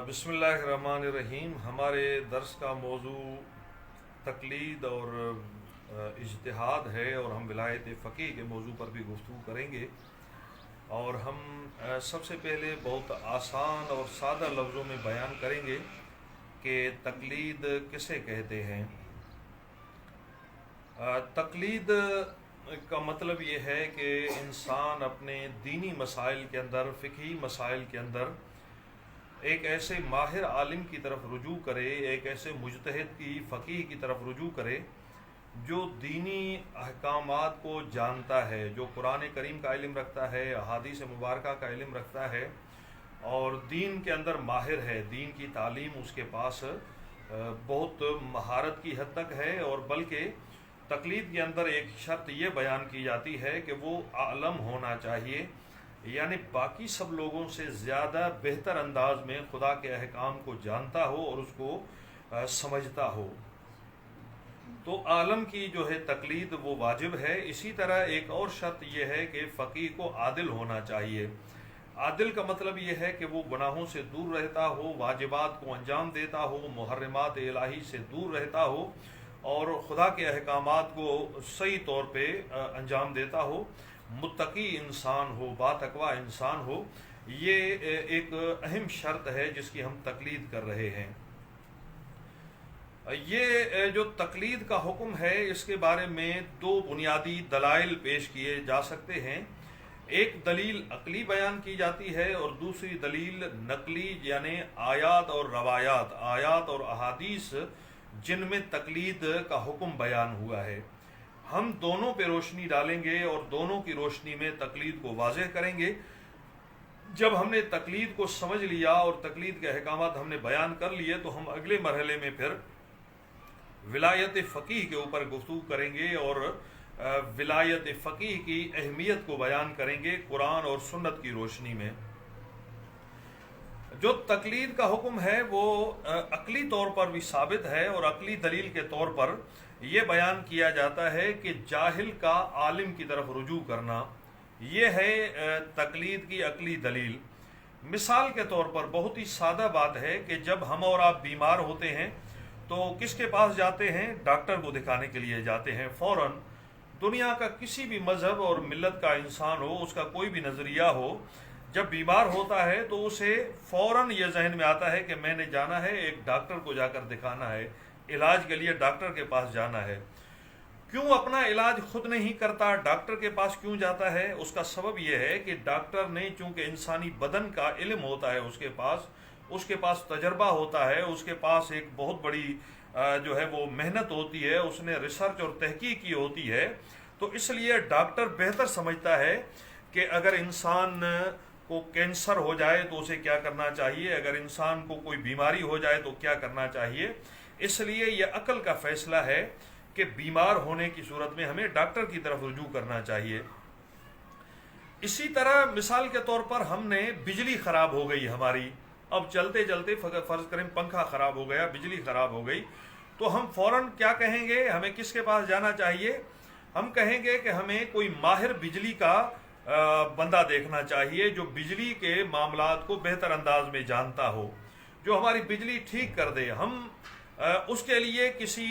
बिस्मिल्लाहिर्रहमानिर्रहीम। हमारे दर्स का मौजू तकलीद और इज्तिहाद है और हम विलायत फ़क़ीह के मौजू पर भी गुफ्तगू करेंगे। और हम सबसे पहले बहुत आसान और सादा लफ्ज़ों में बयान करेंगे कि तकलीद किसे कहते हैं। तकलीद का मतलब ये है कि इंसान अपने दीनी मसाइल के अंदर, फ़िक़ही मसाइल के अंदर एक ऐसे माहिर आलिम की तरफ रुजू करे, एक ऐसे मुजतहिद की फ़क़ीह की तरफ रुजू करे जो दीनी अहकामात को जानता है, जो कुरान करीम का इल्म रखता है, अहादीस मुबारका का इल्म रखता है और दीन के अंदर माहिर है। दीन की तालीम उसके पास बहुत महारत की हद तक है। और बल्कि तकलीद के अंदर एक शर्त ये बयान की जाती है कि वो आलम होना चाहिए, यानी बाकी सब लोगों से ज़्यादा बेहतर अंदाज में खुदा के अहकाम को जानता हो और उसको समझता हो। तो आलम की जो है तकलीद वो वाजिब है। इसी तरह एक और शर्त यह है कि फ़क़ीह को आदिल होना चाहिए। आदिल का मतलब ये है कि वो गुनाहों से दूर रहता हो, वाजिबात को अंजाम देता हो, मुहर्रमात इलाही से दूर रहता हो और खुदा के अहकामात को सही तौर पे अंजाम देता हो, मुत्तकी इंसान हो, बातकवा इंसान हो। ये एक अहम शर्त है जिसकी हम तकलीद कर रहे हैं। ये जो तकलीद का हुक्म है इसके बारे में दो बुनियादी दलाइल पेश किए जा सकते हैं। एक दलील अक्ली बयान की जाती है और दूसरी दलील नकली, यानी आयात और रवायात, आयात और अहादीस जिनमें तकलीद का हुक्म बयान हुआ है। हम दोनों पे रोशनी डालेंगे और दोनों की रोशनी में तकलीद को वाज़ेह करेंगे। जब हमने तकलीद को समझ लिया और तकलीद के अहकामात हमने बयान कर लिए तो हम अगले मरहले में फिर विलायत फ़क़ीह के ऊपर गुफ्तगू करेंगे और विलायत फ़क़ीह की अहमियत को बयान करेंगे कुरान और सुन्नत की रोशनी में। जो तकलीद का हुक्म है वो अक्ली तौर पर भी साबित है और अक्ली दलील के तौर पर ये बयान किया जाता है कि जाहिल का आलिम की तरफ रुजू करना, ये है तकलीद की अक्ली दलील। मिसाल के तौर पर बहुत ही सादा बात है कि जब हम और आप बीमार होते हैं तो किसके पास जाते हैं? डॉक्टर को दिखाने के लिए जाते हैं फ़ौरन। दुनिया का किसी भी मज़हब और मिल्लत का इंसान हो, उसका कोई भी नज़रिया हो, जब बीमार होता है तो उसे फ़ौरन ये जहन में आता है कि मैंने जाना है, एक डॉक्टर को जाकर दिखाना है, इलाज के लिए डॉक्टर के पास जाना है। क्यों अपना इलाज खुद नहीं करता, डॉक्टर के पास क्यों जाता है? उसका सबब यह है कि डॉक्टर ने चूँकि इंसानी बदन का इल्म होता है, उसके पास तजर्बा होता है, उसके पास एक बहुत बड़ी जो है वो मेहनत होती है, उसने रिसर्च और तहकीक की होती है। तो इसलिए डॉक्टर बेहतर समझता है कि अगर इंसान को कैंसर हो जाए तो उसे क्या करना चाहिए, अगर इंसान को कोई बीमारी हो जाए तो क्या करना चाहिए। इसलिए यह अक्ल का फ़ैसला है कि बीमार होने की सूरत में हमें डॉक्टर की तरफ रुजू करना चाहिए। इसी तरह मिसाल के तौर पर हमने बिजली ख़राब हो गई हमारी, अब चलते चलते फ़र्ज़ करें पंखा ख़राब हो गया, बिजली ख़राब हो गई, तो हम फ़ौरन क्या कहेंगे? हमें किसके पास जाना चाहिए? हम कहेंगे कि हमें कोई माहिर बिजली का बंदा देखना चाहिए जो बिजली के मामलात को बेहतर अंदाज में जानता हो, जो हमारी बिजली ठीक कर दे। हम उसके लिए किसी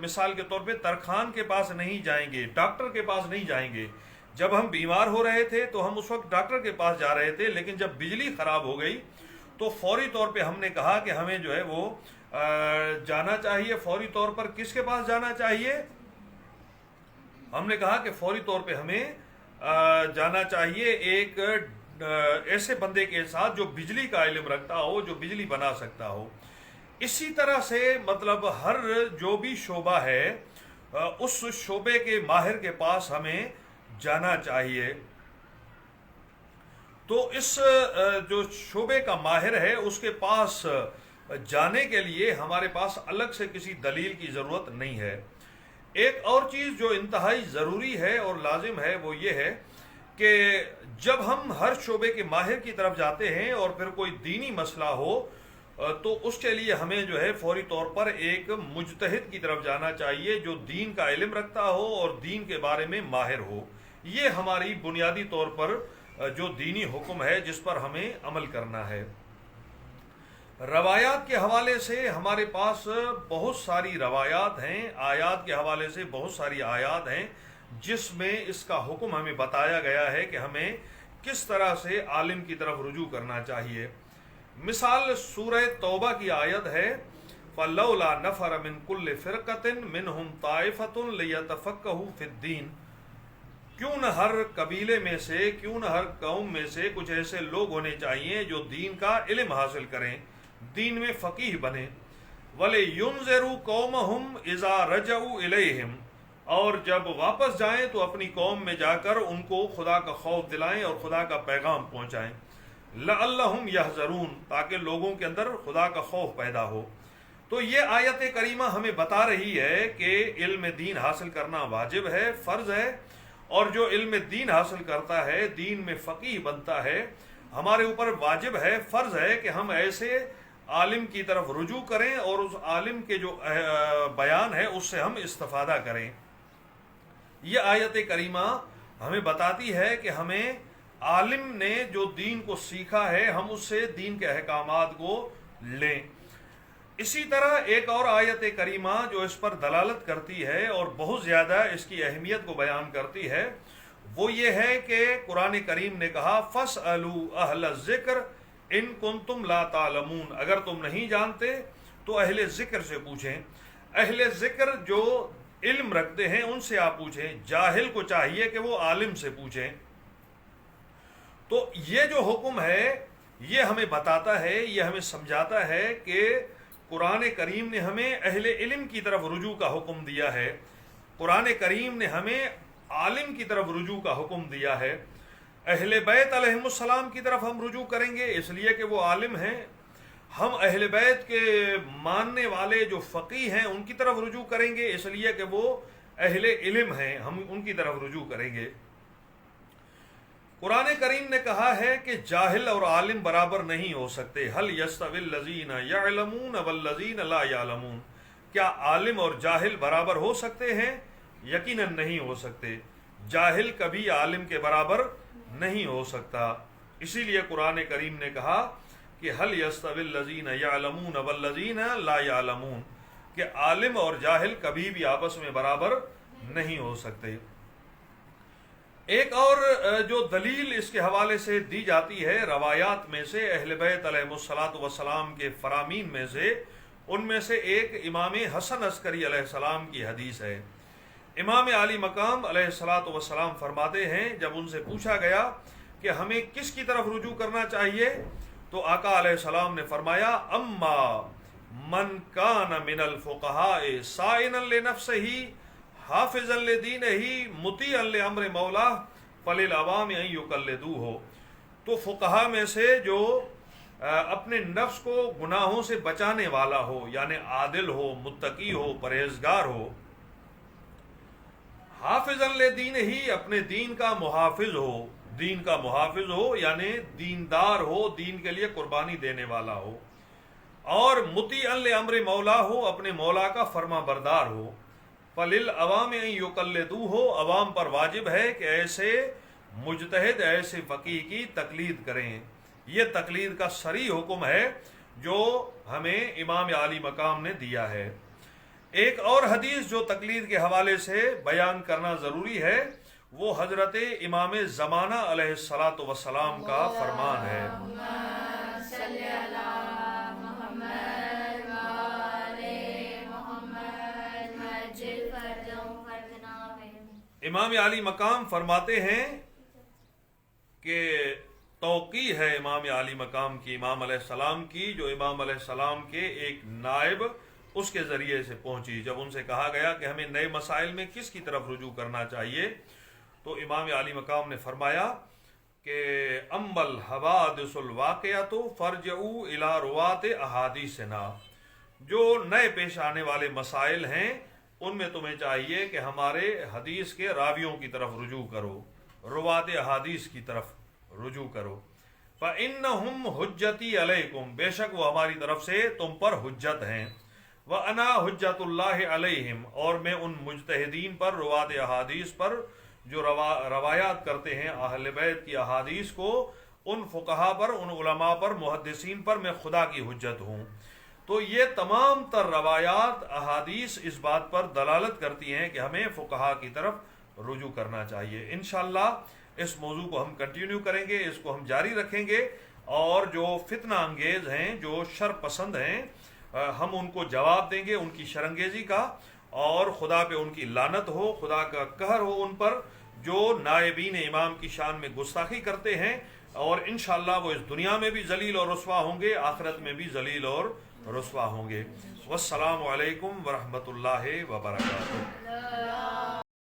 मिसाल के तौर पे तरखान के पास नहीं जाएंगे, डॉक्टर के पास नहीं जाएंगे। जब हम बीमार हो रहे थे तो हम उस वक्त डॉक्टर के पास जा रहे थे, लेकिन जब बिजली ख़राब हो गई तो फौरी तौर पे हमने कहा कि हमें जो है वो जाना चाहिए। फौरी तौर पर किसके पास जाना चाहिए? हमने कहा कि फौरी तौर पे हमें जाना चाहिए एक ऐसे बंदे के साथ जो बिजली का इल्म रखता हो, जो बिजली बना सकता हो। इसी तरह से मतलब हर जो भी शोबा है उस शोबे के माहिर के पास हमें जाना चाहिए। तो इस जो शोबे का माहिर है उसके पास जाने के लिए हमारे पास अलग से किसी दलील की ज़रूरत नहीं है। एक और चीज़ जो इंतहाई ज़रूरी है और लाजिम है वो ये है कि जब हम हर शोबे के माहिर की तरफ जाते हैं और फिर कोई दीनी मसला हो तो उसके लिए हमें जो है फौरी तौर पर एक मुजतहिद की तरफ जाना चाहिए जो दीन का इल्म रखता हो और दीन के बारे में माहिर हो। ये हमारी बुनियादी तौर पर जो दीनी हुक्म है जिस पर हमें अमल करना है। روایات کے حوالے سے ہمارے پاس بہت ساری روایات ہیں، آیات کے حوالے سے بہت ساری آیات ہیں جس میں اس کا حکم ہمیں بتایا گیا ہے کہ ہمیں کس طرح سے عالم کی طرف رجوع کرنا چاہیے۔ مثال سورہ توبہ کی آیت ہے فَلَوْلَا نَفَرَ مِن كُلِّ فِرْقَةٍ مِّنْهُمْ طَائِفَةٌ لِيَتَفَقَّهُوا فِي الدِّينِ، کیوں نہ ہر قبیلے میں سے، کیوں نہ ہر قوم میں سے کچھ ایسے لوگ ہونے چاہیے جو دین کا علم حاصل کریں، دین میں فقیہ بنیں۔ وَلِيُنذِرُوا قَوْمَهُمْ إِذَا رَجَعُوا إِلَيْهِمْ، اور جب واپس جائیں تو اپنی قوم میں جا کر ان کو خدا کا خوف دلائیں اور خدا کا پیغام پہنچائیں۔ لَعَلَّهُمْ يَحْذَرُونَ، تاکہ لوگوں کے اندر خدا کا خوف پیدا ہو۔ تو یہ آیت کریمہ ہمیں بتا رہی ہے کہ علم دین حاصل کرنا واجب ہے، فرض ہے، اور جو علم دین حاصل کرتا ہے، دین میں فقیہ بنتا ہے، ہمارے اوپر واجب ہے، فرض ہے کہ ہم ایسے عالم کی طرف رجوع کریں اور اس عالم کے جو بیان ہے اس سے ہم استفادہ کریں۔ یہ آیت کریمہ ہمیں بتاتی ہے کہ ہمیں عالم نے جو دین کو سیکھا ہے ہم اس سے دین کے احکامات کو لیں۔ اسی طرح ایک اور آیت کریمہ جو اس پر دلالت کرتی ہے اور بہت زیادہ اس کی اہمیت کو بیان کرتی ہے وہ یہ ہے کہ قرآن کریم نے کہا فَاسْأَلُوا أَهْلَ الذِّكْرِ إِن كُنتُمْ لَا تَعْلَمُونَ، اگر تم نہیں جانتے تو اہل ذکر سے پوچھیں۔ اہل ذکر جو علم رکھتے ہیں ان سے آپ پوچھیں، جاہل کو چاہیے کہ وہ عالم سے پوچھیں۔ تو یہ جو حکم ہے یہ ہمیں بتاتا ہے، یہ ہمیں سمجھاتا ہے کہ قرآن کریم نے ہمیں اہل علم کی طرف رجوع کا حکم دیا ہے، قرآن کریم نے ہمیں عالم کی طرف رجوع کا حکم دیا ہے۔ اہل بیت علیہم السلام کی طرف ہم رجوع کریں گے اس لیے کہ وہ عالم ہیں، ہم اہل بیت کے ماننے والے جو فقیہ ہیں ان کی طرف رجوع کریں گے اس لیے کہ وہ اہل علم ہیں، ہم ان کی طرف رجوع کریں گے۔ قرآن کریم نے کہا ہے کہ جاہل اور عالم برابر نہیں ہو سکتے، هل يستوي الذين يعلمون والذين لا يعلمون، کیا عالم اور جاہل برابر ہو سکتے ہیں؟ یقیناً نہیں ہو سکتے، جاہل کبھی عالم کے برابر نہیں ہو سکتا۔ اسی لیے قرآن کریم نے کہا کہ هل يستوي الذين يعلمون والذين لا يعلمون، کہ عالم اور جاہل کبھی بھی آپس میں برابر نہیں ہو سکتے۔ ایک اور جو دلیل اس کے حوالے سے دی جاتی ہے روایات میں سے، اہل بیت علیہ السلام کے فرامین میں سے، ان میں سے ایک امام حسن عسکری علیہ السلام کی حدیث ہے۔ امام عالی مقام علیہ السلام فرماتے ہیں جب ان سے پوچھا گیا کہ ہمیں کس کی طرف رجوع کرنا چاہیے تو آقا علیہ السلام نے فرمایا اما من کان من الفقہاء سائنا لنفسہ حافظا لدینہ مطیعا لامر مولا فللعوام ان یقلدوہ، تو فقہا میں سے جو اپنے نفس کو گناہوں سے بچانے والا ہو، یعنی عادل ہو، متقی ہو، پرہیزگار ہو، حافظا لدینہ اپنے دین کا محافظ ہو، دین کا محافظ ہو یعنی دیندار ہو، دین کے لیے قربانی دینے والا ہو، اور مطیعا لامر مولا ہو، اپنے مولا کا فرما بردار ہو، فللعوام ان یقلدوہ، عوام پر واجب ہے کہ ایسے مجتہد، ایسے فقیہ کی تقلید کریں۔ یہ تقلید کا صریح حکم ہے جو ہمیں امام عالی مقام نے دیا ہے۔ ایک اور حدیث جو تقلید کے حوالے سے بیان کرنا ضروری ہے وہ حضرت امام زمانہ علیہ السلام کا فرمان ہے۔ امام عالی مقام فرماتے ہیں کہ توقیع ہے امام عالی مقام کی، امام علیہ السلام کی، جو امام علیہ السلام کے ایک نائب اس کے ذریعے سے پہنچی۔ جب ان سے کہا گیا کہ ہمیں نئے مسائل میں کس کی طرف رجوع کرنا چاہیے تو امام عالی مقام نے فرمایا کہ اما الحوادث الواقعۃ فرجعوا الی رواۃ احادیثنا، جو نئے پیش آنے والے مسائل ہیں ان میں تمہیں چاہیے کہ ہمارے حدیث کے راویوں کی طرف رجوع کرو، روات احادیث کی طرف رجوع کرو۔ فإنہم حجتی علیکم، بے شک وہ ہماری طرف سے تم پر حجت ہیں، وَأَنَا حُجَّةُ اللَّهِ عَلَيْهِمْ، اور میں ان مجتہدین پر، روات احادیث پر جو روایات کرتے ہیں اہل بیت کی احادیث کو، उन फ़ुक़हा पर, उन उलमा पर, मुहद्दिसीन पर मैं खुदा की हुज्जत हूँ। तो ये तमाम तर रवायात, अहादीस इस बात पर दलालत करती हैं कि हमें फ़ुक़हा की तरफ रुजू करना चाहिए। इंशाअल्लाह इस मौजू को हम कंटिन्यू करेंगे, इसको हम जारी रखेंगे, और जो फितना अंगेज़ हैं, जो शर पसंद हैं, हम उनको जवाब देंगे उनकी शरंगेज़ी का, और खुदा पे उनकी लानत हो, खुदा का कहर हो उन पर जो नायबीन इमाम की शान में गुस्ताखी करते हैं। और इंशाअल्लाह वो इस दुनिया में भी जलील और रुस्वा होंगे, आखिरत में भी जलील और रुस्वा होंगे। वस्सलामु अलैकुम वरहमतुल्लाहि वबरकातुहू।